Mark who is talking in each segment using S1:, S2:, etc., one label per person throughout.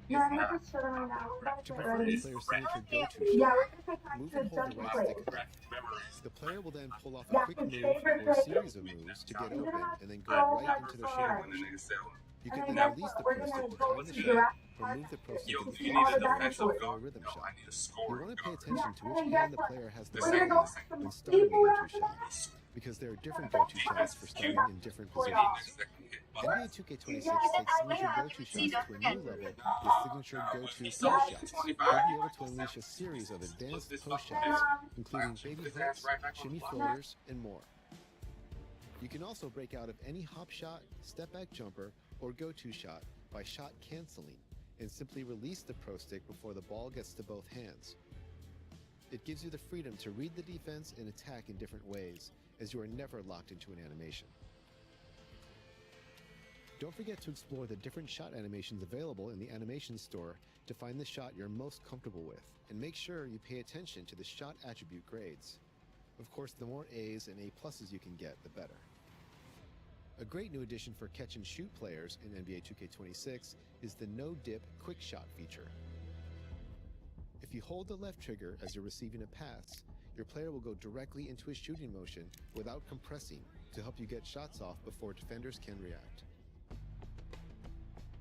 S1: No, I'm just chilling right now. We're about to
S2: To
S1: get
S2: perform
S1: ready.
S2: the player's signature go-to
S1: Yeah,
S2: shot,
S1: we're gonna take time
S2: move
S1: to
S2: and hold the
S1: dunking
S2: right stick
S1: place.
S2: enough. The player will then pull off a
S1: That's
S2: quick
S1: his
S2: move
S1: favorite
S2: or
S1: place.
S2: series of moves to get
S1: He's gonna
S2: open
S1: have
S2: and then go
S1: so
S2: right
S1: much
S2: into their shooting
S1: fun.
S2: motion. You
S1: And
S2: can
S1: then
S2: then
S1: guess
S2: release
S1: what?
S2: the
S1: We're
S2: pro
S1: gonna
S2: stick
S1: go
S2: behind the
S1: to
S2: shot
S1: Jurassic
S2: or
S1: Park
S2: move the pro stick
S1: to
S2: in
S1: see
S2: full
S1: all the
S2: stretch
S1: dinosaurs.
S2: for a rhythm shot. You want to pay
S1: Yeah,
S2: attention to
S1: and
S2: which
S1: then guess
S2: hand the
S1: what?
S2: player has the
S1: We're
S2: ball
S1: gonna go
S2: in
S1: get some
S2: when starting the
S1: seafood
S2: go-to
S1: after
S2: shot,
S1: that.
S2: because there are
S1: And
S2: different
S1: then
S2: go-to shots for
S1: we
S2: starting
S1: got
S2: in different
S1: toy off.
S2: positions. NBA
S1: What?
S2: 2K26 takes signature go-to shots to a new level with signature go-to post shots. You'll be able to unleash a series of advanced post
S1: And
S2: shots, including baby hooks, shimmy floaters, and more. You can also break out of any hop shot, step back jumper, or go-to shot by shot canceling and simply release the pro stick before the ball gets to both hands. It gives you the freedom to read the defense and attack in different ways, as you are never locked into an animation. Don't forget to explore the different shot animations available in the animation store to find the shot you're most comfortable with, and make sure you pay attention to the shot attribute grades. Of course, the more A's and A pluses you can get, the better. A great new addition for catch and shoot players in NBA 2K26 is the no dip quick shot feature. If you hold the left trigger as you're receiving a pass, your player will go directly into a shooting motion without compressing to help you get shots off before defenders can react.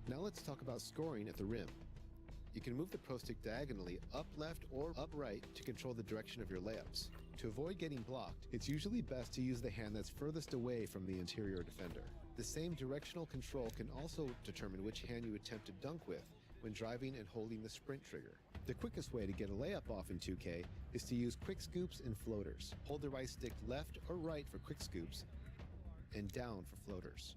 S2: Now let's talk about scoring at the rim. You can move the pro stick diagonally up left or up right to control the direction of your layups. To avoid getting blocked, it's usually best to use the hand that's furthest away from the interior defender. The same directional control can also determine which hand you attempt to dunk with when driving and holding the sprint trigger. The quickest way to get a layup off in 2K is to use quick scoops and floaters. Hold the right stick left or right for quick scoops and down for floaters.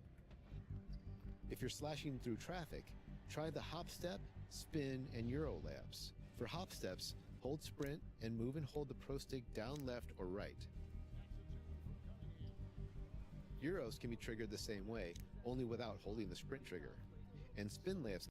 S2: If you're slashing through traffic, try the hop step, spin, and Euro layups. For hop steps, hold sprint and move and hold the pro stick down left or right. Euros can be triggered the same way, only without holding the sprint trigger. And spin layups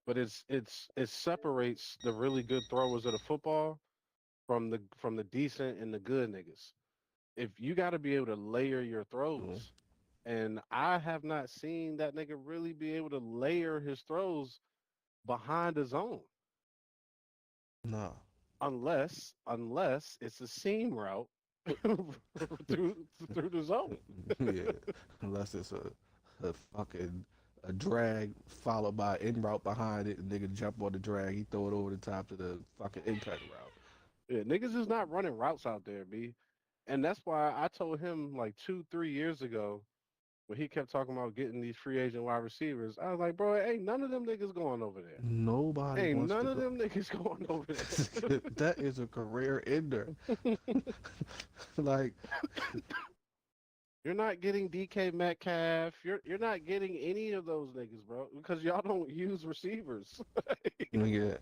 S3: But it separates the really good throwers of the football from the decent and the good niggas. If you got to be able to layer your
S4: Mhm.
S3: throws, and I have not seen that nigga really be able to layer his throws behind the zone,
S4: Nah.
S3: unless it's a seam route through through the zone.
S4: Yeah. Unless it's a fucking a drag followed by an in route behind it, and nigga jump on the drag, he throw it over the top to the fucking impact route.
S3: Yeah, niggas is not running routes out there, b. And that's why I told him like 2, 3 years ago when he kept talking about getting these free agent wide receivers. I was like, bro, ain't none of them niggas going over there.
S4: Nobody
S3: Ain't
S4: wants
S3: none
S4: to
S3: of
S4: go.
S3: them niggas going over there.
S4: That is a career ender. Like,
S3: You're not getting DK Metcalf. You're not getting any of those niggas, bro, because y'all don't use receivers.
S4: nigga,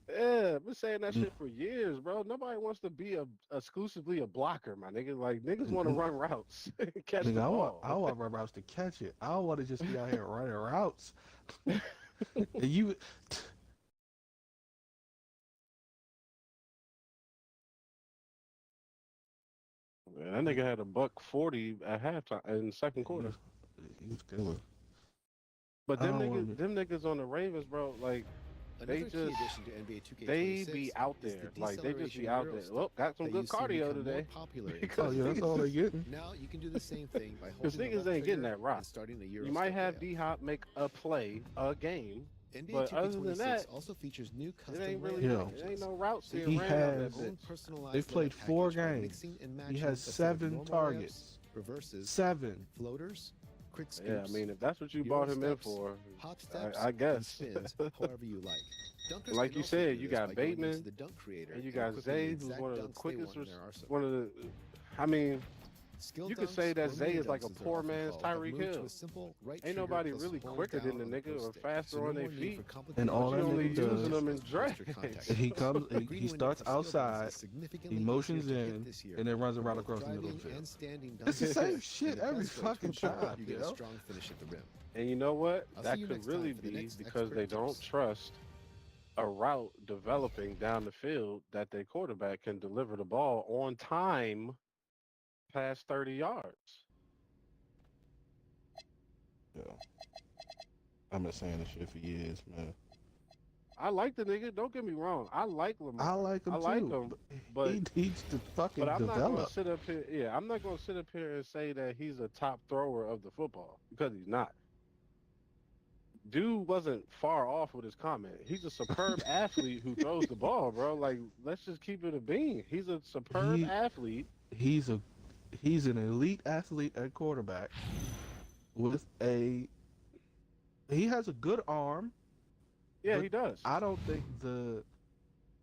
S3: Yeah, I've been saying that shit for years, bro. Nobody wants to be exclusively a blocker, my nigga. Like niggas want to run routes, catch the
S4: nigga,
S3: ball.
S4: I want run routes to catch it. I don't want to just be out here running routes. And you,
S3: Man, that nigga had a buck 40 at halftime in the second
S4: he
S3: quarter.
S4: was, he was killing.
S3: But
S4: I don't want to.
S3: them niggas on the Ravens, bro, like they
S2: Another key
S3: just
S2: addition to NBA
S3: they
S2: 2K26
S3: be out
S2: is the
S3: there. Like they just
S2: deceleration
S3: be out
S2: Euro
S3: there.
S2: stick
S3: Well, got some
S2: that
S3: good
S2: you've seen
S3: cardio
S2: become more
S3: today.
S2: popular in
S4: Oh
S3: Because
S4: yeah, that's
S2: today's
S4: all
S3: niggas,
S4: they
S2: games.
S4: getting.
S2: Now you can do the same thing by
S3: because
S2: holding the
S3: niggas
S2: left
S3: ain't getting
S2: trigger
S3: that rock.
S2: and starting a
S3: You
S2: Euro
S3: might
S2: step
S3: have
S2: layup.
S3: D Hop make a play, a game,
S2: NBA
S3: but other than
S2: 2K26
S3: that,
S2: also features new
S3: it
S2: custom
S3: ain't
S2: layup
S3: really
S4: Yeah.
S3: it ain't
S2: packages,
S3: no routes
S2: so you
S3: being
S4: He
S2: can
S3: ran
S2: create
S3: out
S2: your
S3: that
S4: has.
S2: own
S3: bitch.
S4: They
S2: personalized
S4: played
S2: layup
S4: 4
S2: package by
S4: games.
S2: mixing and
S4: He
S2: matching
S4: has
S2: a set of
S4: 7
S2: normal layups,
S4: targets.
S2: reverses,
S4: 7.
S2: floaters, quick
S3: Yeah, I
S2: scoops,
S3: mean, if that's what you
S2: Euro
S3: bought him in
S2: steps,
S3: for,
S2: hop steps,
S3: I
S2: and
S3: guess.
S2: spins, however you like. Dunkers
S3: Like
S2: can
S3: you
S2: also
S3: said,
S2: do
S3: you
S2: this
S3: got
S2: by going into
S3: Bateman
S2: the dunk creator
S3: and you
S2: and
S3: got
S2: equipping the
S3: Zay, who's
S2: exact
S3: one of the
S2: dunks they
S3: quickest,
S2: want in their arsenal.
S3: one of the. I mean,
S2: Skill
S3: You could
S2: dunks
S3: say that
S2: or
S3: Zay
S2: mini
S3: is like a
S2: dunks, as they're
S3: poor
S2: often
S3: man's
S2: called, have
S3: Tyreek
S2: moved to
S3: Hill.
S2: a simple right
S3: Ain't
S2: trigger
S3: nobody
S2: plus
S3: really
S2: hold
S3: quicker
S2: down
S3: than the
S2: on the
S3: nigga
S2: post
S3: or
S2: stick,
S3: faster
S2: so no
S3: on their
S2: more need
S3: feet.
S2: for
S4: And
S2: complicated
S4: all
S3: But
S4: that
S3: you only
S4: nigga
S3: using
S4: does
S3: them in
S2: post
S3: drag.
S2: or contact
S4: is he
S2: shots.
S4: comes,
S2: The green
S4: he
S2: window
S4: starts
S2: for skill dunks
S4: outside,
S2: is significantly
S4: he
S2: easier
S4: motions
S2: to hit
S4: in,
S2: this year
S4: and then runs a
S2: for
S4: route
S2: both
S4: across the middle of
S2: driving
S4: the field.
S2: and standing
S4: It's the
S2: dunks.
S4: same
S2: And
S4: shit
S2: the
S4: every
S2: best way to
S4: fucking
S2: ensure
S4: time,
S2: you get a
S4: yo.
S2: strong finish at the rim.
S3: And you know what?
S2: I'll see
S3: That
S2: you
S3: could
S2: next
S3: really
S2: time for the
S3: be
S2: next
S3: because they
S2: expert
S3: don't
S2: tips.
S3: trust a route developing down the field that their quarterback can deliver the ball on time past 30 yards.
S4: Yeah, I've been saying this shit for years, man.
S3: I like the nigga. Don't get me wrong. I like
S4: I
S3: Lamar.
S4: like
S3: I
S4: him
S3: like
S4: too,
S3: him,
S4: but
S3: but
S4: he needs to fucking
S3: I'm not gonna
S4: develop.
S3: sit up here. Yeah, I'm not gonna sit up here and say that he's a top thrower of the football because he's not. Dude wasn't far off with his comment. He's a superb athlete who throws the ball, bro. Like, let's just keep it a bean. He's a superb
S4: He
S3: athlete.
S4: he's a he's an elite athlete at quarterback with a he has a good arm,
S3: Yeah,
S4: but
S3: he does.
S4: I don't think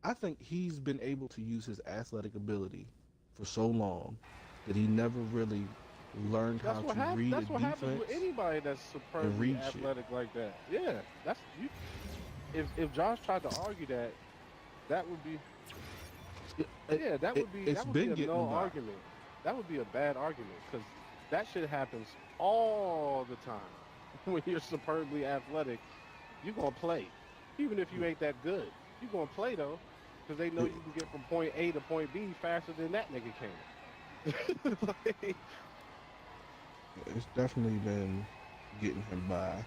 S4: I think he's been able to use his athletic ability for so long that he never really learned how to read a
S3: That's what happens with
S4: defense
S3: anybody that's
S4: and
S3: superbly
S4: read shit.
S3: athletic like that. Yeah, that's you. If Josh tried to argue that, that would be yeah,
S4: It's
S3: that would be
S4: been
S3: a
S4: getting
S3: no
S4: by.
S3: argument. That would be a bad argument because that shit happens all the time. When you're superbly athletic, you're gonna play, even if you ain't that good. You're gonna play though, because they know
S4: It,
S3: you can get from point A to point B faster than that nigga can. Like,
S4: it's definitely been getting him by,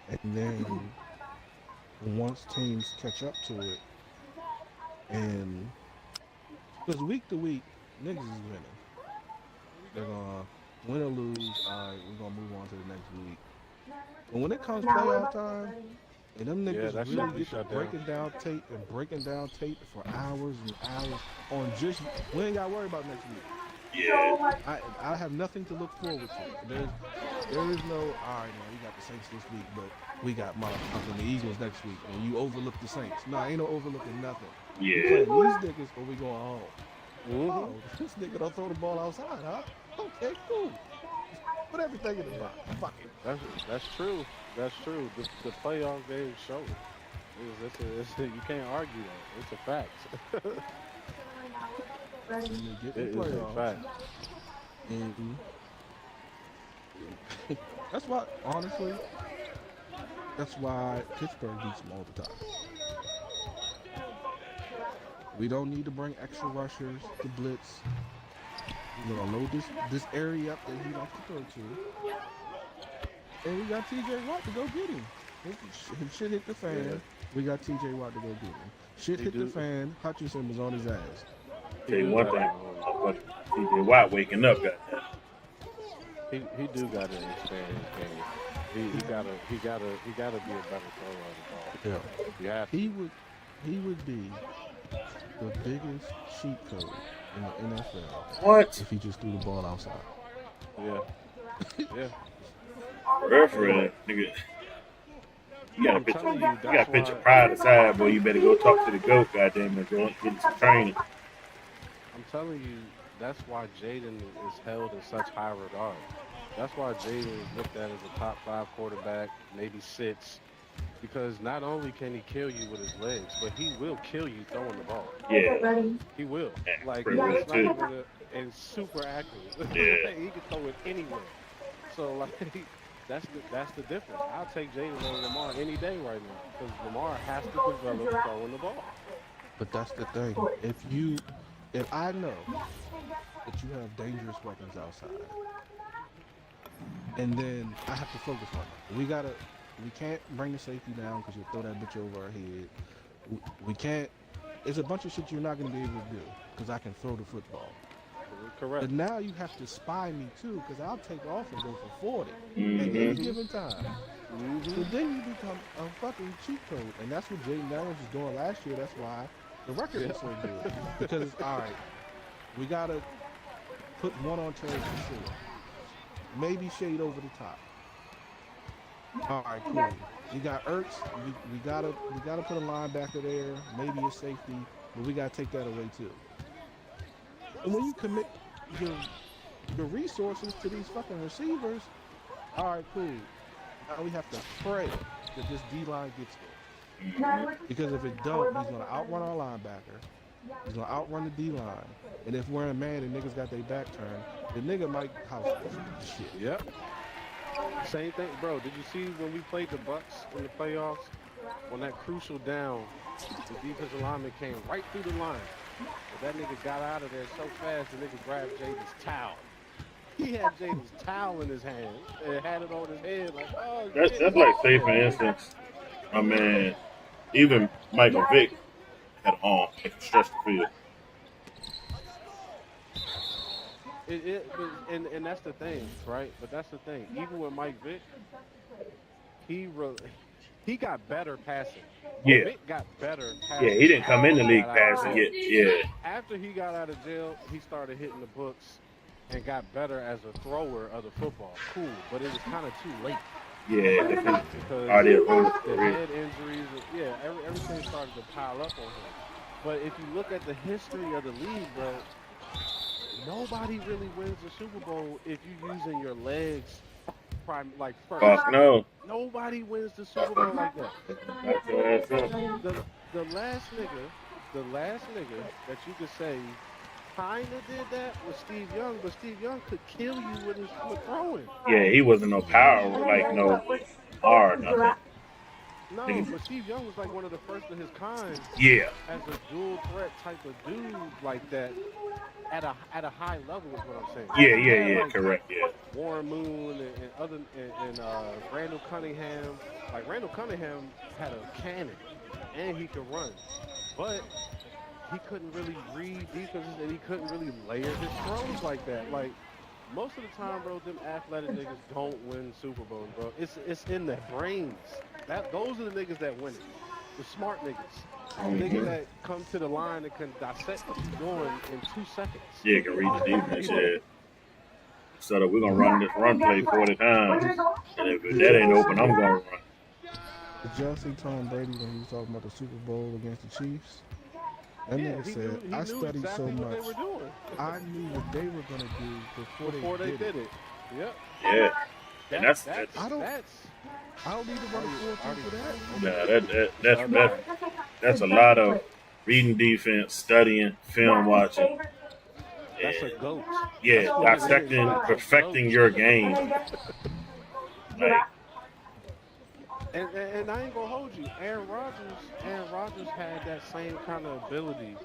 S4: and then once teams catch up to it, and because week to week niggas is winning, they're gonna win or lose. All right, we're gonna move on to the next week. But when it comes playoff time, and them
S3: yeah,
S4: niggas
S3: that
S4: really
S3: shit be
S4: get to
S3: shut down.
S4: breaking down tape and breaking down tape for hours and hours on just we ain't got to worry about next week.
S1: Yeah.
S4: I have nothing to look forward to. There is no all right now. We got the Saints this week, but we got motherfucking the Eagles next week, and you overlook the Saints. No, ain't no overlooking nothing. We
S1: Yeah.
S4: playing these niggas, or we going home.
S3: Hmm.
S4: Oh, this nigga don't throw the ball outside, huh? Okay, cool. Put everything in the
S3: Yeah,
S4: box. Fuck it.
S3: that's true. That's true. The playoff games show it. You can't argue that. It's a fact.
S4: And they get
S3: It
S4: in the
S3: is a
S4: playoffs,
S3: fact.
S4: and that's why, honestly, that's why Pittsburgh beats them all the time. We don't need to bring extra rushers to blitz. We're gonna load this area up that he likes to throw to, and we got T.J. Watt to go get him. If shit hit the fan,
S3: Yeah.
S4: we got T.J. Watt to go get him. Shit
S3: He
S4: hit the
S3: do.
S4: fan, Hutchinson was on his ass.
S3: He
S1: Tell you
S3: do
S1: one
S3: got
S1: thing,
S3: it.
S1: motherfucker. TJ Watt waking up, goddamn.
S3: He do got to expand his game. He gotta be a better thrower of the ball.
S4: Yeah,
S3: You have to.
S4: he would be the biggest cheat code in the NFL
S1: What?
S4: if he just threw the ball outside.
S3: Yeah. Yeah.
S1: Referee, nigga. You gotta
S3: I'm
S1: pitch.
S3: telling
S1: You
S3: you,
S1: gotta
S3: that's
S1: pitch your
S3: why.
S1: pride aside, boy. You better go talk to the goat, goddamn, and go get some training.
S3: I'm telling you, that's why Jaden is held in such high regard. That's why Jaden is looked at as a top 5 quarterback, maybe 6, because not only can he kill you with his legs, but he will kill you throwing the ball.
S1: Yeah,
S3: He will.
S1: yeah,
S3: Like,
S1: pretty
S3: and
S1: well
S3: it's not
S1: too.
S3: even and super accurate.
S1: Yeah,
S3: Like, he can throw it anywhere. So like, that's the difference. I'll take Jaden over Lamar any day right now because Lamar has to develop throwing the ball.
S4: But that's the thing. If I know that you have dangerous weapons outside, and then I have to focus on it. We can't bring the safety down because you'll throw that bitch over our head. We can't. It's a bunch of shit you're not going to be able to do because I can throw the football.
S3: Correct.
S4: But now you have to spy me too because I'll take off and go for 40 at any
S1: mm-hmm.
S4: given time. So then you become a fucking cheat code, and that's what Jaden Daniels was doing last year. That's why the record is so good because it's all right. We gotta put one on Terry for sure. Maybe shade over the top. All right, cool. You got Ertz. We gotta put a linebacker there. Maybe a safety, but we gotta take that away too. And when you commit your the resources to these fucking receivers. All right, cool. Now we have to pray that this D-line gets there. Because if it don't, he's going to outrun our linebacker. He's going to outrun the D-line. And if we're in man and niggas got their back turned, the nigga might house shit.
S3: Yep. Same thing, bro. Did you see when we played the Bucks in the playoffs? On that crucial down, the defensive lineman came right through the line. But that nigga got out of there so fast, the nigga grabbed Jaden's towel. He had Jaden's towel in his hand and had it on his head like, oh,
S1: That's like, say, for instance, my man, even Michael Vick had arm if he stretched the field.
S3: And that's the thing, right? But that's the thing. Even with Mike Vick, he got better passing.
S1: Yeah.
S3: Vick got better passing.
S1: Yeah, he didn't come in the league passing yet. Yeah.
S3: After he got out of jail, he started hitting the books and got better as a thrower of the football. Cool, but it was kind of too late.
S1: Yeah,
S3: because
S1: the
S3: head injuries, yeah, everything started to pile up on him. But if you look at the history of the league, bro, nobody really wins the Super Bowl if you're using your legs like first.
S1: Fuck no.
S3: Nobody wins the Super Bowl like that. The last nigga that you could say kinda did that was Steve Young, but Steve Young could kill you with throwing.
S1: Yeah, he wasn't no power, like no hard nothing.
S3: No, but Steve Young was like one of the first of his kind.
S1: Yeah.
S3: As a dual threat type of dude like that at a high level is what I'm saying.
S1: Yeah,
S3: like
S1: correct, yeah.
S3: Warren Moon and Randall Cunningham. Like Randall Cunningham had a cannon and he could run. But he couldn't really read defenses and he couldn't really layer his throws like that. Like most of the time, bro, them athletic niggas don't win Super Bowls, bro. It's in their brains. Those are the niggas that win it. The smart niggas. Niggas that come to the line and can dissect what you're doing in 2 seconds.
S1: Yeah, can read the defense, yeah. So that we're gonna run this run play 40 times. And if that ain't open, I'm gonna run.
S4: Did y'all see Tom Brady when he was talking about the Super Bowl against the Chiefs? That nigga said, I studied exactly so much. I knew what they were going to do before they did it.
S3: Yep.
S1: Yeah. And that's
S4: I don't need to run a 4-2 for that.
S1: Nah, that's a lot of reading defense, studying, film watching.
S3: That's a goat.
S1: Yeah, dissecting, perfecting your game. Like,
S3: and I ain't gonna hold you. Aaron Rodgers had that same kind of ability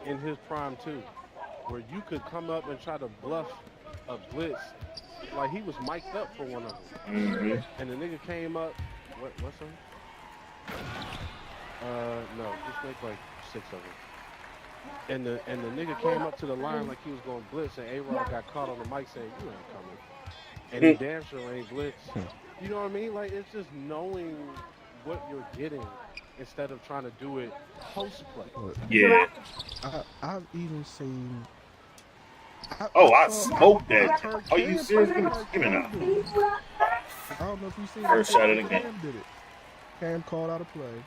S3: in his prime too, where you could come up and try to bluff a blitz, like he was mic'd up for one of them.
S1: Mm-hmm.
S3: And the nigga came up. What's him? No, just make like 6 of them. And the nigga came up to the line like he was gonna blitz, and A-Rod got caught on the mic saying, "You ain't coming," and he damn sure ain't blitz. You know what I mean? Like, it's just knowing what you're getting instead of trying to do it post-play.
S1: Yeah.
S4: I've even seen...
S1: I smoked that. Are you serious? Give me now.
S4: I don't know if you seen
S1: first shot of the game.
S4: Cam did it. Cam called out a play.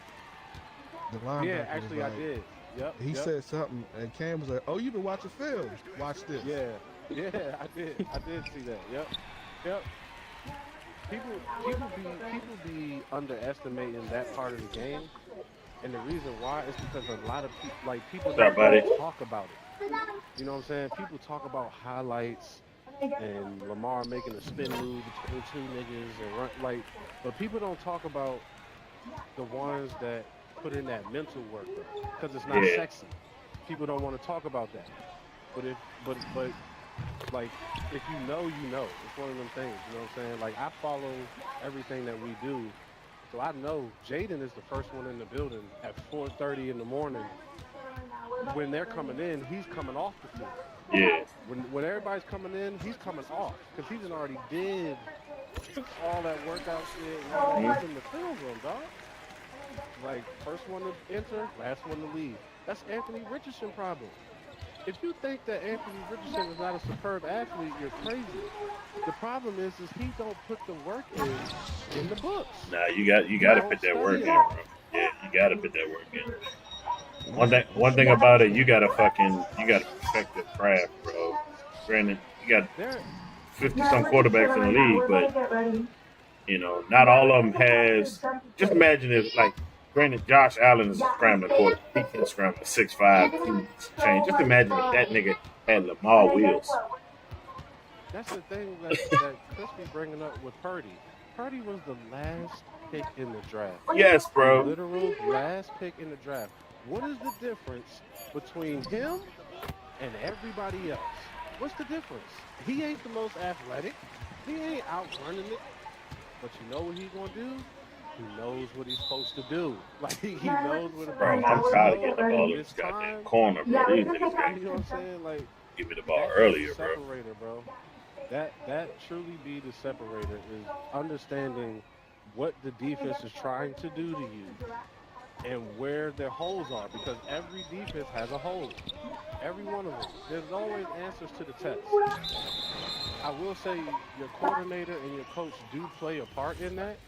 S4: The linebacker
S3: Yeah, actually, I did. Yep.
S4: He said something, and Cam was like, "Oh, you've been watching film. Watch this."
S3: Yeah, I did. I did see that. Yep. People be underestimating that part of the game, and the reason why is because a lot of people don't talk about it. You know what I'm saying? People talk about highlights and Lamar making a spin move between 2 niggas and run but people don't talk about the ones that put in that mental work because it's not sexy. People don't want to talk about that. But if you know, you know. It's one of them things, you know what I'm saying? Like, I follow everything that we do, so I know Jaden is the first one in the building at 4:30 in the morning. When they're coming in, he's coming off the field.
S1: Yeah.
S3: When everybody's coming in, he's coming off because he's already did all that workout shit and all that in the film room, dog. Like, first one to enter, last one to leave. That's Anthony Richardson problem. If you think that Anthony Richardson is not a superb athlete, you're crazy. The problem is he don't put the work in the books.
S1: Nah, you got to put that work in, bro. Yeah, you got to put that work in. One thing about it, you got to perfect the craft, bro. Granted, You got
S3: They're
S1: 50-some quarterbacks in the league, but you know, not all of them has. Just imagine if, like, granted, Josh Allen is a scrambling quarterback. He can scramble 6'5", change. Just imagine if that nigga had Lamar Wills.
S3: That's the thing that Chris be bringing up with Purdy. Purdy was the last pick in the draft.
S1: Yes,
S3: The
S1: bro.
S3: literal last pick in the draft. What is the difference between him and everybody else? What's the difference? He ain't the most athletic. He ain't outrunning it. But you know what he's gonna do? He knows what he's supposed to do. Like he knows what the
S1: Bro,
S3: ball's
S1: I'm
S3: supposed to
S1: tired of
S3: go.
S1: getting the ball in
S3: This
S1: this goddamn
S3: time,
S1: corner, bro. These niggas
S3: you
S1: got
S3: know what I'm saying? Like
S1: give me the ball
S3: that be the
S1: earlier, bro.
S3: separator, bro. That truly be the separator is understanding what the defense is trying to do to you and where their holes are because every defense has a hole. Every one of them. There's always answers to the test. I will say your coordinator and your coach do play a part in that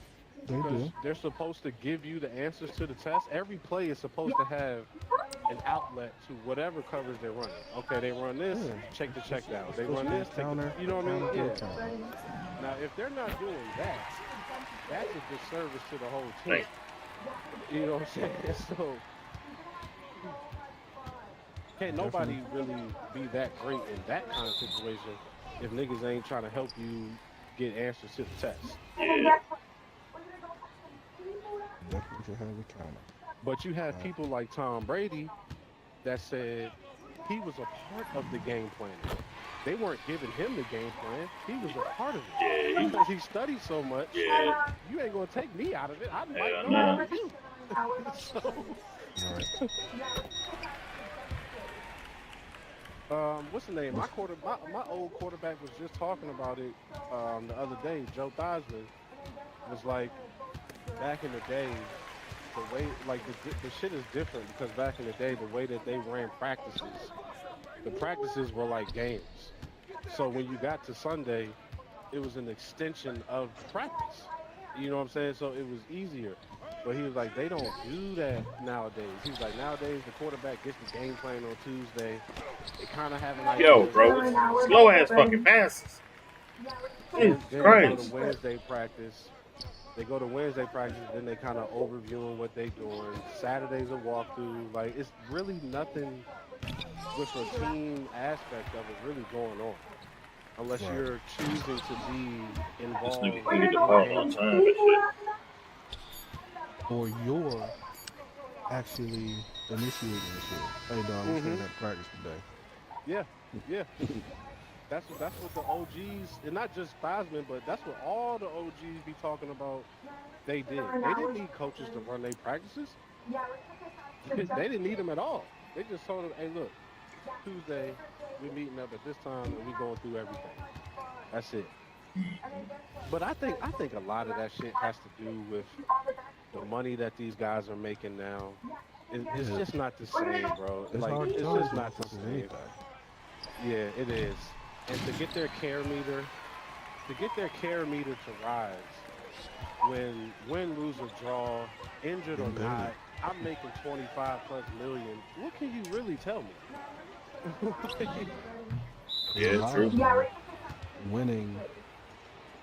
S4: They
S3: because
S4: do.
S3: they're supposed to give you the answers to the test. Every play is supposed to have an outlet to whatever coverage they're running. Okay, they run this,
S4: Yeah.
S3: check the check down.
S4: It's
S3: They
S4: supposed
S3: run
S4: to be a
S3: this,
S4: counter,
S3: you know what I mean?
S4: to a
S3: Yeah.
S4: counter.
S3: Now, if they're not doing that, that's a disservice to the whole team.
S1: Thank
S3: You know what I'm saying? So, can't nobody really be that great in that kind of situation if niggas ain't trying to help you get answers to the test.
S1: Yeah.
S4: Definitely should have a counter.
S3: But you have people like Tom Brady that said he was a part of the game planning. They weren't giving him the game plan. He was a part of it.
S1: Yeah,
S3: Because he studied so much,
S1: yeah.
S3: you ain't gonna take me out of it. I might
S1: Hell
S3: know
S1: nah.
S3: more than you. So
S4: Right.
S3: what's the name? My old quarterback was just talking about it the other day. Joe Theismann was like, back in the day, the way like the shit is different because back in the day, the way that they ran practices, the practices were like games. So when you got to Sunday, it was an extension of practice. You know what I'm saying? So it was easier. But he was like, they don't do that nowadays. He was like, nowadays the quarterback gets the game plan on Tuesday. They kind of have an idea
S1: Yo,
S3: of
S1: bro,
S3: what's going on.
S1: slow ass fucking passes. Jesus
S3: Then they go to
S1: Christ.
S3: Wednesday practice. They go to Wednesday practice, then they kind of overviewing what they doing. Saturday's a walkthrough. Like it's really nothing with a team aspect of it really going on, unless
S4: Right.
S3: you're choosing to be
S1: This
S3: involved
S1: nigga can get the
S3: in the
S1: ball
S3: game
S1: on
S3: plan.
S1: time and shit.
S4: Or you're actually initiating the shit. Hey, dog, we
S3: hmm
S4: stayed at practice today.
S3: Yeah, yeah. That's what the OGs, and not just Theismann, but that's what all the OGs be talking about. They did. They didn't need coaches to run their practices. They didn't need them at all. They just told them, "Hey, look, Tuesday we're meeting up at this time and we going through everything. That's it." But I think a lot of that shit has to do with the money that these guys are making now. It's
S4: Yeah.
S3: just not the same, bro.
S4: It's
S3: Like
S4: hard to
S3: it's
S4: tell
S3: just
S4: these
S3: not the
S4: motherfuckers
S3: same.
S4: anything.
S3: Yeah, it is. And to get their care meter to rise when win, lose, or draw, injured or
S4: Getting paid.
S3: not, I'm making 25 plus million. What can you really tell me?
S4: Because a
S1: Yeah,
S4: lot
S1: true.
S4: of them, winning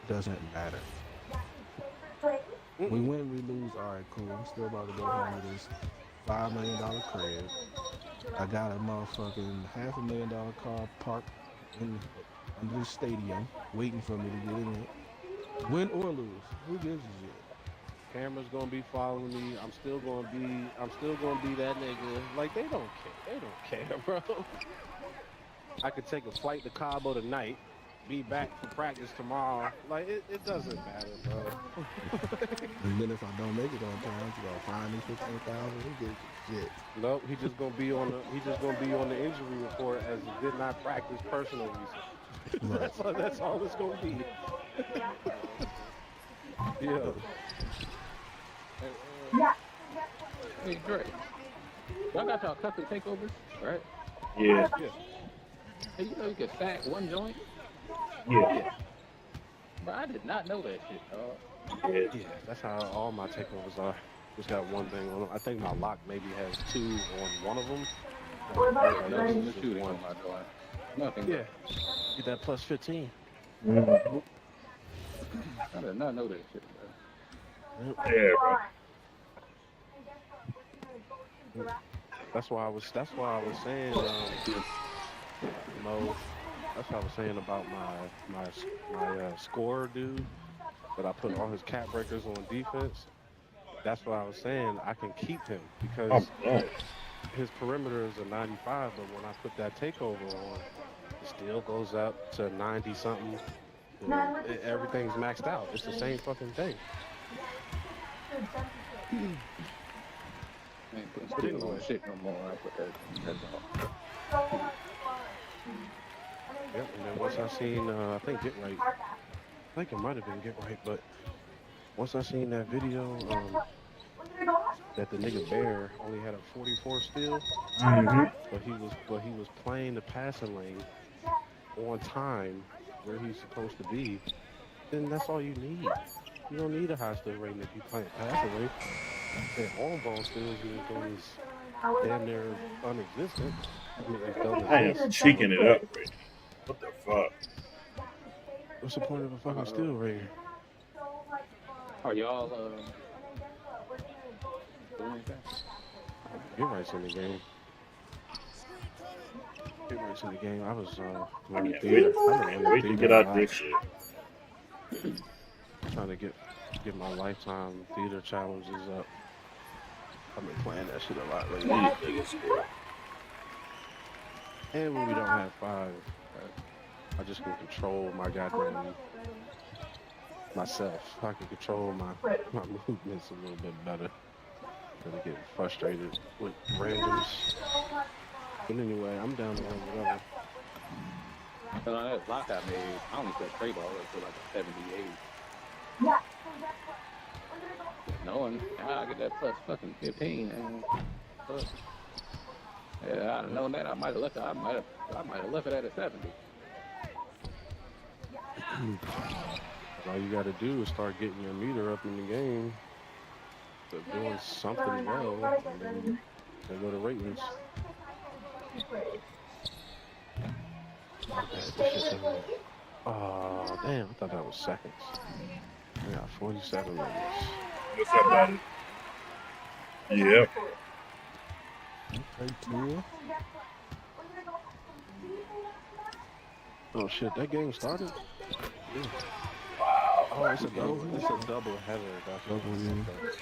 S4: doesn't matter. We
S3: Mm-mm.
S4: win, we lose. All right, cool. I'm still about to go home with this $5 million crib. I got a motherfucking $500,000 car parked in under the stadium, waiting for me to get in it. Win or lose, who gives a shit?
S3: Camera's gonna be following me. I'm still gonna be that nigga. Like they don't care. They don't care, bro. I could take a flight to Cabo tonight, be back for practice tomorrow. Like it doesn't matter, bro.
S4: And then if I don't make it on time, you gonna find me 15,000. Who gives a shit?
S3: Nope, he just gonna be on the injury report as he did not practice personal reason.
S4: Right.
S3: That's all it's gonna be. Yeah.
S5: Hey, hey Dre, y'all got y'all custom takeovers, right?
S1: Yeah,
S3: Yeah.
S5: Hey, you know you can stack one joint?
S1: yeah,
S5: Bro, I did not know that shit, dog.
S1: yeah.
S3: Yeah, that's how all my takeovers are. Just got one thing on them. I think my lock maybe has two on one of them, but
S5: Okay,
S3: everything
S5: no,
S3: else
S5: no
S3: is just
S5: shooting
S3: one.
S5: on my joint. Nothing
S3: Yeah,
S5: but
S3: Get that plus 15.
S1: Mhm.
S5: I did not know that shit, bro.
S3: Yep.
S1: Yeah, bro.
S3: Yep. That's why I was saying, Mo. That's what I was saying about my scorer dude that I put all his cap breakers on defense. That's what I was saying. I can keep him
S1: I'm
S3: because
S1: done.
S3: his perimeter is a 95, but when I put that takeover on, it still goes up to 90 something. And everything's maxed out. It's the same fucking thing.
S5: I ain't putting
S3: But
S5: steel on
S3: anyway,
S5: shit no more. I put that. That's all.
S3: yep. And then once I seen, I think Get Right, I think it might have been Get Right, but once I seen that video, that the nigga Bear only had a 44 steal,
S1: Mhm.
S3: but he was playing the passing lane on time where he's supposed to be, then that's all you need. You don't need a high steal rating if you playing passing lane. And on ball steals in this game is damn near unexistent. I mean, it don't
S1: I am
S3: exist.
S1: cheeking it up, Brady. What the fuck?
S3: What's the point of a fucking
S5: Uh,
S3: steal rating?
S5: are y'all doing anything?
S3: Get Right's in the game. Get Right's in the game. I was
S1: I
S3: running
S1: can't wait.
S3: theater. I've
S1: I
S3: been
S1: can't
S3: running
S1: wait to
S3: theater
S1: get
S3: a
S1: out
S3: lot.
S1: this shit.
S3: Trying to get my lifetime theater challenges up. I've been playing that shit a lot
S1: These
S3: lately.
S1: niggas, bro.
S3: And when we don't have five, I just can control my goddamn myself. I can control my movements a little bit better instead of getting frustrated with randoms. But anyway, I'm down to run whatever.
S5: So on that block I made, I only set straight ball up to like a 78. Knowing I get that plus fucking 15, and fuck. Yeah, I'd have known that. I might have left it. I might have left it at a 70.
S3: All you got to do is start getting your meter up in the game, start doing something well, and then they go to ratings. Okay, this shit doesn't. Oh, damn, I thought that was seconds. I got 47 minutes.
S1: What's up, buddy? Yep.
S4: Okay, Tua.
S3: Oh shit, that game started? Yeah. Oh, it's a double header. That's what it is.
S4: Double,
S3: Okay.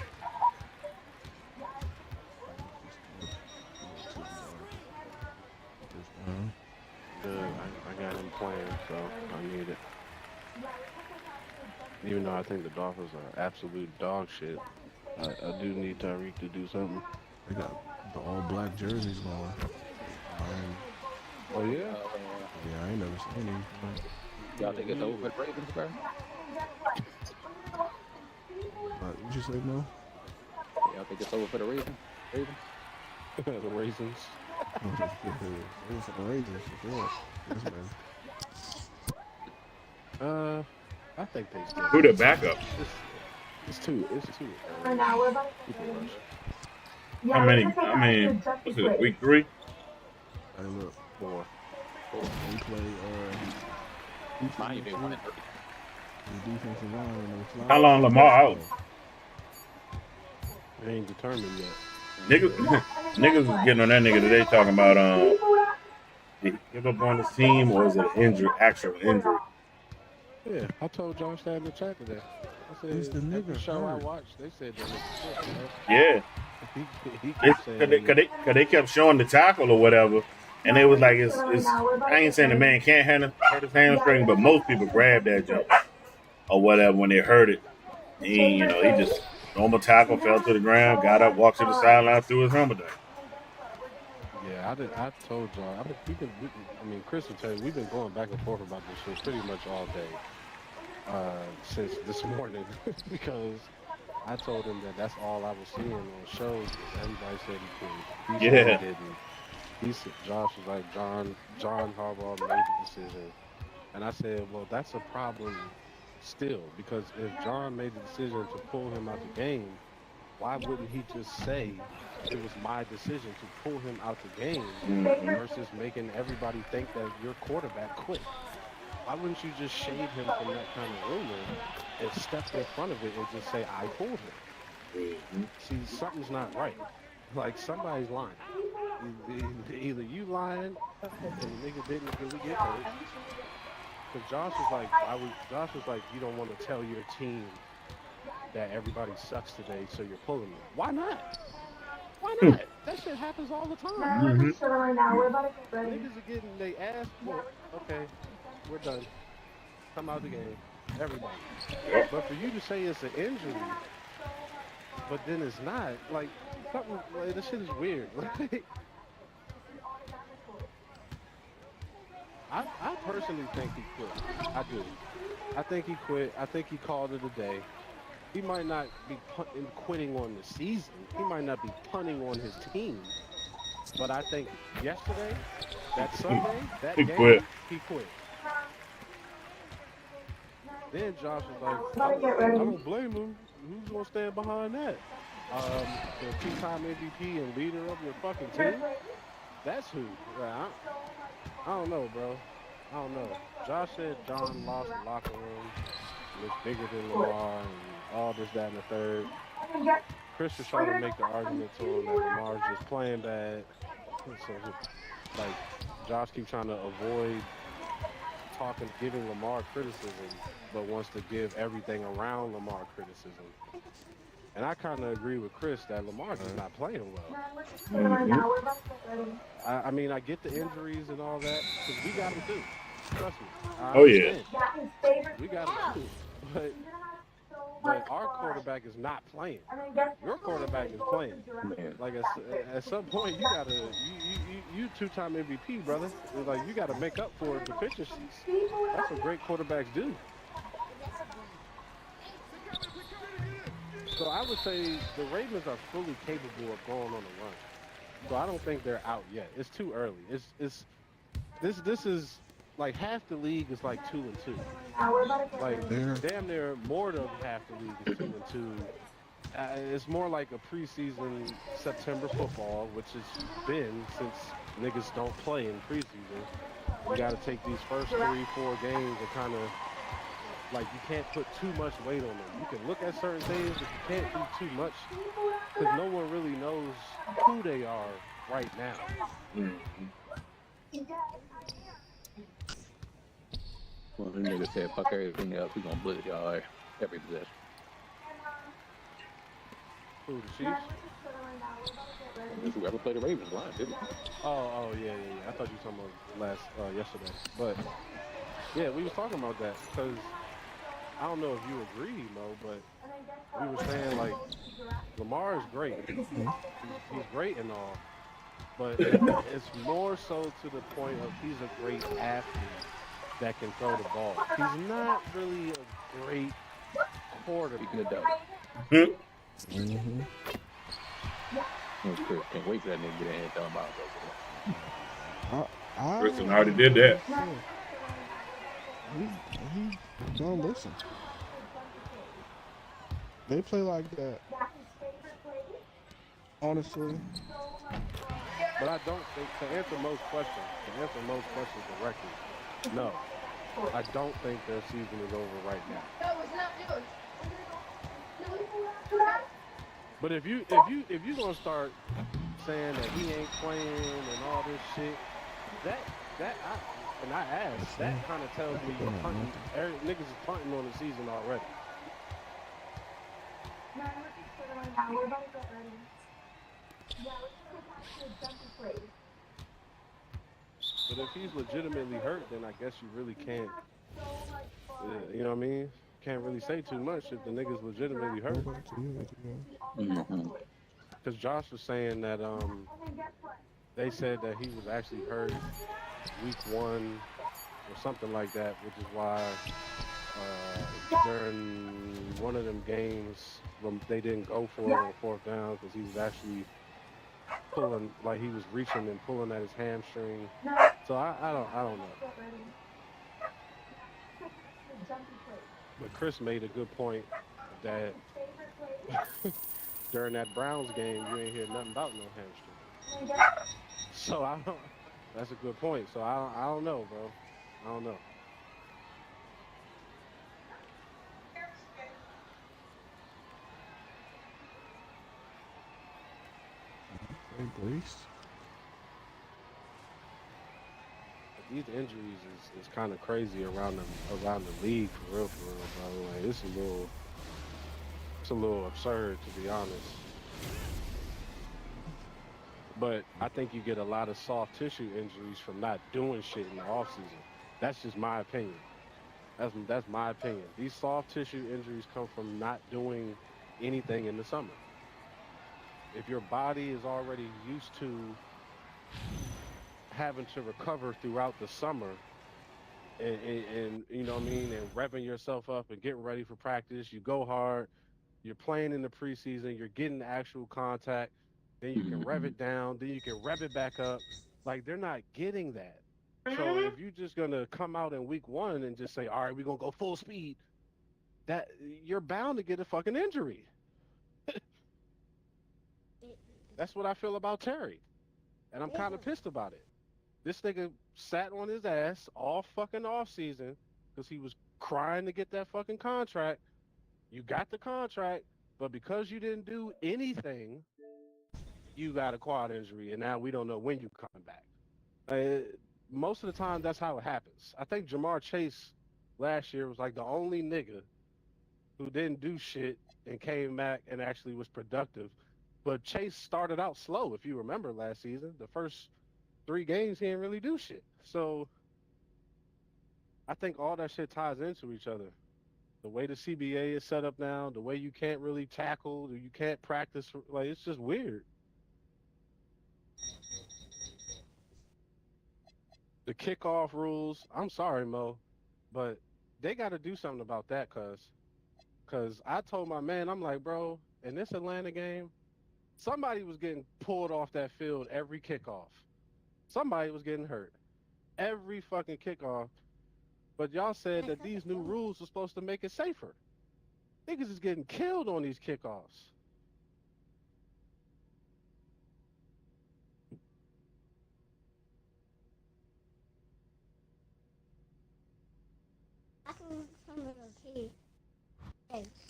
S3: Good. I got him playing, so I need it. Even though I think the Dolphins are absolute dog shit, I do need Tyreek to do something.
S4: They got the all black jerseys going.
S3: Oh yeah?
S4: Yeah, I ain't never seen these.
S5: Y'all think it's over for the Ravens, bro?
S4: What you say, Mo?
S5: Y'all think it's over for the Ravens? Ravens?
S3: The raisins.
S4: It was some raisins for sure. Yes, man.
S3: I think they still.
S1: Who the backup?
S3: It's too. Super rush.
S1: How many? I mean, what's it? Week 3?
S4: Hey, look,
S3: 4.
S4: they play
S5: Miami been winning.
S4: the defensive line and they fly.
S1: How long Lamar out?
S3: They ain't determined yet.
S1: Niggas was getting on that nigga today talking about did he give up on his team or is it an injury, actual injury?
S3: Yeah, I told Josh that in the chat today. I said,
S4: Is the
S3: at
S4: nigga
S3: the show I
S4: hurt?
S3: watched, they said that nigga sick, man.
S1: Yeah.
S3: He kept saying,
S1: Cause they kept showing the tackle or whatever, and they was like, it's I ain't saying the man can't hurt his hamstring, but most people grab that jump or whatever when they hurt it. He just normal tackle, fell to the ground, got up, walked to the sideline, threw his helmet down.
S3: yeah, I told y'all. I mean, Chris will tell you, we've been going back and forth about this shit pretty much all day since this morning because I told him that that's all I was seeing on shows. Everybody said he could. He said he didn't. He said Josh was like John Harbaugh made the decision, and I said, well, that's a problem still because if John made the decision to pull him out the game, why wouldn't he just say it was my decision to pull him out the game versus making everybody think that your quarterback quit? Why wouldn't you just shade him from that kind of rumor and step in front of it and just say, I pulled him?
S1: Mhm.
S3: See, something's not right. Like, somebody's lying. Either you lying and the nigga didn't really get hurt. Because Josh was like, you don't want to tell your team that everybody sucks today, so you're pulling them. Why not? Why not? That shit happens all the time.
S1: Mhm.
S3: Niggas are getting their ass whooped. Okay, we're done. Come out the game. Everybody.
S1: Yep.
S3: But for you to say it's an injury, but then it's not, like, something, like, this shit is weird. Like, I personally think he quit. I do. I think he quit. I think he called it a day. He might not be quitting on the season. He might not be punting on his team. But I think yesterday, that Sunday, that
S1: He quit.
S3: game, he quit. Then Josh was like, I don't blame him. Who's going to stand behind that? The two-time MVP and leader of your fucking team? That's who. I don't know, bro. I don't know. Josh said John lost the locker room, was bigger than Lamar, and all this, that, and the third. Chris was trying to make the argument to him that Lamar's just playing bad. So, like, Josh keeps trying to avoid giving Lamar criticism, but wants to give everything around Lamar criticism. And I kind of agree with Chris that Lamar's just not playing well.
S1: Mhm.
S3: I mean, I get the injuries and all that because we got them too. Trust me, I
S1: Oh yeah.
S3: understand. We got them too. But our quarterback is not playing. Your quarterback is playing.
S5: Man,
S3: Like at some point, you two-time MVP, brother. Like, you got to make up for deficiencies. That's what great quarterbacks do. So I would say the Ravens are fully capable of going on a run. So I don't think they're out yet. It's too early. This is like half the league is like 2-2. Like,
S4: They're
S3: damn near more than half the league is 2-2. It's more like a preseason September football, which has been since niggas don't play in preseason. You got to take these first 3-4 games and kind of, like, you can't put too much weight on them. You can look at certain things, but you can't do too much because no one really knows who they are right now.
S1: Mhm.
S5: well, the nigga said, fuck everything else. We gonna blitz y'all every possession.
S3: Who, the Chiefs?
S5: Just whoever played the Ravens line, didn't
S3: Oh, yeah. I thought you were talking about yesterday. But yeah, we was talking about that because I don't know if you agree, Mo, but we were saying, like, Lamar is great. He's great and all, but it's more so to the point of he's a great athlete that can throw the ball. He's not really a great quarterback.
S5: Speaking of dope,
S4: mm-hmm.
S5: Chris, can't wait for that nigga to get in here and tell him about it.
S1: Kristen already did that.
S4: He don't listen. They play like that. Honestly,
S3: But I don't think, to answer most questions directly, no. I don't think their season is over right now. But if you gonna start saying that he ain't playing and all this shit, I asked, that kind of tells me you're punting. Niggas is punting on the season already. But if he's legitimately hurt, then I guess you really can't. You know what I mean? Can't really say too much if the nigga's legitimately hurt.
S5: Mm-hmm.
S3: Because Josh was saying that they said that he was actually hurt week 1 or something like that, which is why during one of them games they didn't go for it on 4th down because he was actually pulling, like, he was reaching and pulling at his hamstring. So I don't know. But Chris made a good point that during that Browns game you ain't hear nothing about no hamstring. So I don't. That's a good point. So I don't know, bro. I don't know.
S4: Hey, Brees.
S3: These injuries is kind of crazy around the league for real, bro. Like it's a little absurd to be honest. But I think you get a lot of soft tissue injuries from not doing shit in the off season. That's just my opinion. That's my opinion. These soft tissue injuries come from not doing anything in the summer. If your body is already used to having to recover throughout the summer and you know what I mean, and revving yourself up and getting ready for practice, you go hard, you're playing in the preseason, you're getting actual contact, then you can rev
S5: Mm-hmm.
S3: it down, then you can rev it back up. Like they're not getting that. So if you're just gonna come out in week one and just say, all right, we're gonna go full speed, that you're bound to get a fucking injury. That's what I feel about Terry. And I'm kind of pissed about it. This nigga sat on his ass all fucking off season because he was crying to get that fucking contract. You got the contract, but because you didn't do anything, you got a quad injury, and now we don't know when you coming back. Uh, Most of the time, that's how it happens. I think Jamar Chase last year was like the only nigga who didn't do shit and came back and actually was productive. But Chase started out slow, if you remember last season. The first 3 games, he didn't really do shit. So I think all that shit ties into each other. The way the CBA is set up now, the way you can't really tackle, you can't practice, like it's just weird. The kickoff rules, I'm sorry, Mo, but they got to do something about that, cause I told my man, I'm like, bro, in this Atlanta game, somebody was getting pulled off that field every kickoff. Somebody was getting hurt every fucking kickoff. But y'all said that these new rules are supposed to make it safer. Niggas is getting killed on these kickoffs.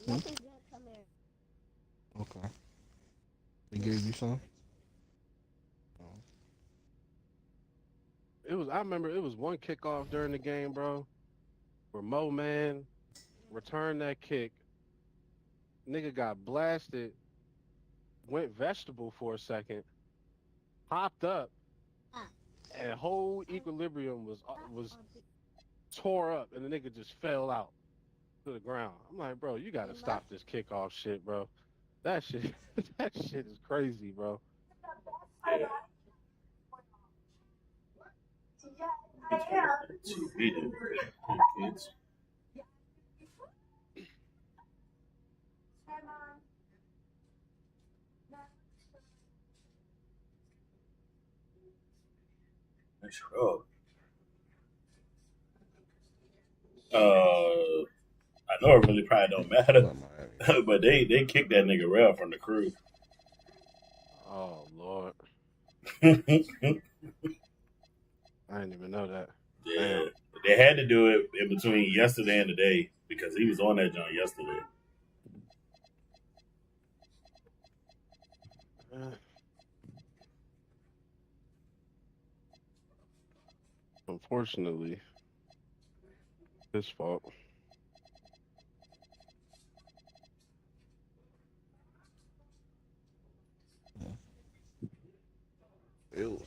S4: Hmm? Okay. They gave you some? Oh.
S3: I remember it was one kickoff during the game, bro, where Mo Man returned that kick. Nigga got blasted, went vegetable for a second, hopped up, and whole equilibrium was tore up, and the nigga just fell out to the ground. I'm like, bro, you gotta stop this kickoff shit, bro. That shit, that shit is crazy, bro.
S1: Yeah. He do. Kids. That's rough. I know it really probably don't matter,
S4: Not Miami.
S1: but they kicked that nigga Rel from the crew.
S3: Oh Lord,
S1: Yeah,
S3: I didn't even know that. Damn.
S1: they had to do it in between yesterday and today because he was on that joint yesterday.
S3: Eh, Unfortunately, his fault.
S4: Ew.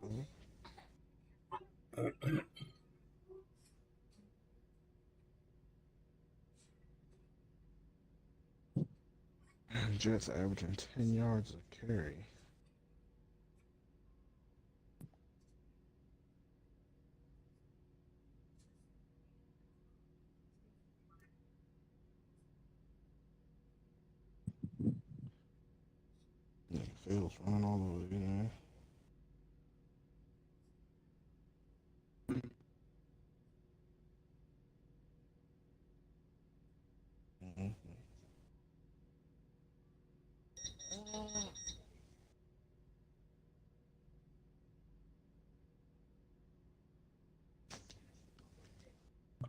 S4: Mhm. Jets averaging 10 yards a carry. Yeah, Fields running all over you, man. Mhm.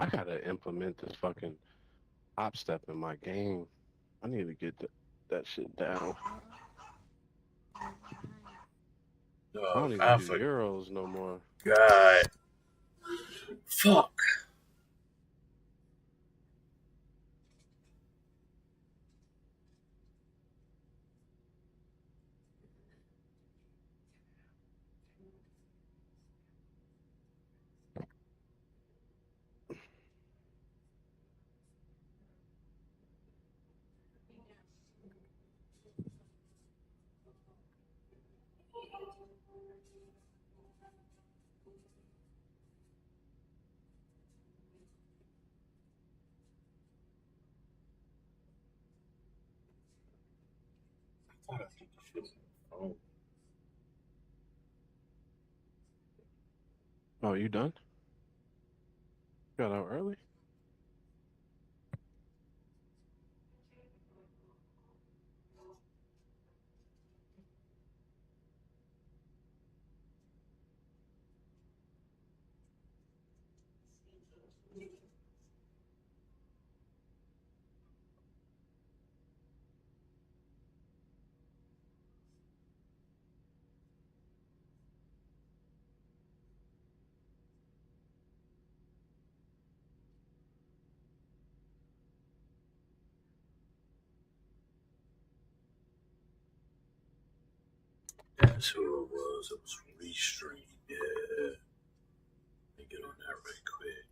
S3: I gotta implement this fucking hop step in my game. I need to get that. that shit down. I
S1: Oh,
S3: don't even
S1: I
S3: do Euros no more.
S1: forgot. Fuck. I thought I did this shit. Oh,
S3: Oh, you done? Got out early?
S1: that's who it was. It was restream. Yeah. Let me get on that right quick.